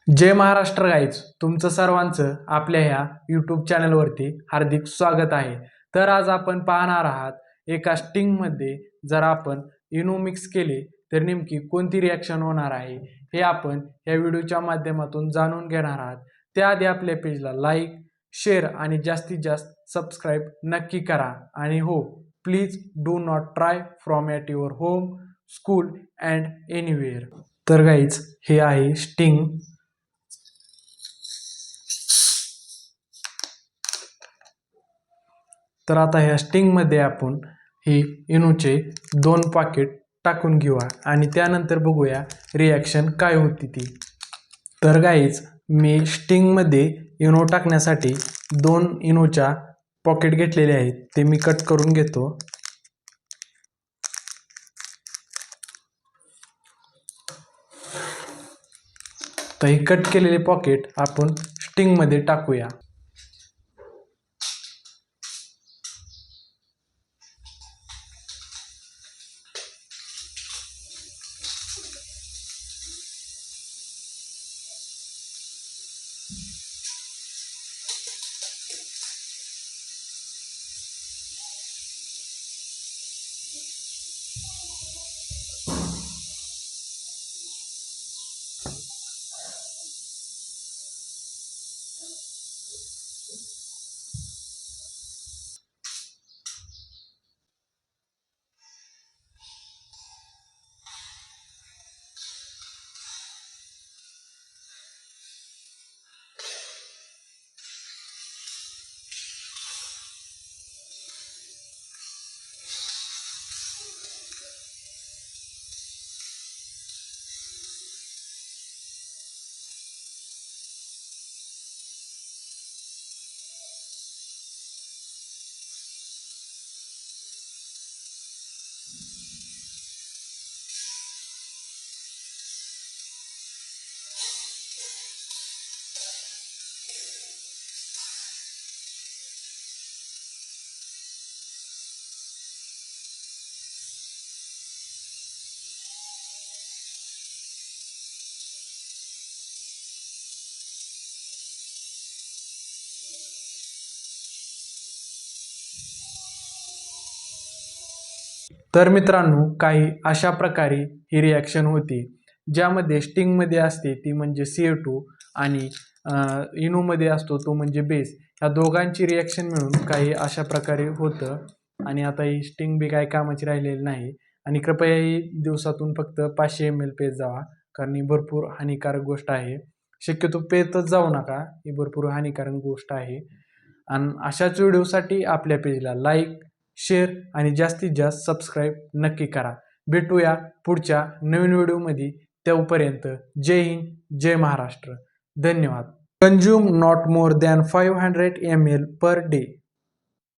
जय Maharashtra guys, तुमचं सर्वांचं आपल्या ह्या यूट्यूब चॅनलवरती हार्दिक स्वागत आहे. तर आज आपण पाहणार आहात एका स्टिंगमध्ये जर आपण इनो मिक्स केले तर नेमकी कोणती रिॲक्शन होणार आहे हे आपण या व्हिडिओच्या माध्यमातून जाणून घेणार आहात. त्याआधी आपल्या पेजला लाईक, शेअर आणि जास्तीत जास्त सबस्क्राईब नक्की करा. आणि हो, please do not try from at your home, school and anywhere. तर गाईज, हे आहे स्टिंग. तर आता ह्या स्टिंगमध्ये आपण ही इनोचे 2 पाकिट टाकून घेऊया आणि त्यानंतर बघूया रिॲक्शन काय होती ती. तर गाईज, मी स्टिंगमध्ये इनो टाकण्यासाठी 2 इनोच्या पॉकेट घेतलेले आहेत. ते मी कट करून घेतो. तर हे कट केलेले पॉकेट आपण स्टिंगमध्ये टाकूया. तर मित्रांनो, काही अशा प्रकारे ही रिॲक्शन होती. ज्यामध्ये स्टिंगमध्ये असते ती म्हणजे CO2 आणि इनोमध्ये असतो तो म्हणजे बेस. ह्या दोघांची रिॲक्शन मिळून काही अशा प्रकारे होतं. आणि आता ही स्टिंग बी काही कामाची राहिलेली नाही. आणि कृपया ही दिवसातून फक्त 500 ml पेत जावा, कारण ही भरपूर हानिकारक गोष्ट आहे. शक्यतो पेतच जाऊ नका, ही भरपूर हानिकारक गोष्ट आहे. आणि अशाच व्हिडिओसाठी आपल्या पेजला लाईक, शेअर आणि जास्तीत जास्त सबस्क्राईब नक्की करा. भेटूया पुढच्या नवीन व्हिडिओमध्ये. तोपर्यंत जय हिंद, जय महाराष्ट्र. धन्यवाद. Consume not more than 500 ml per day.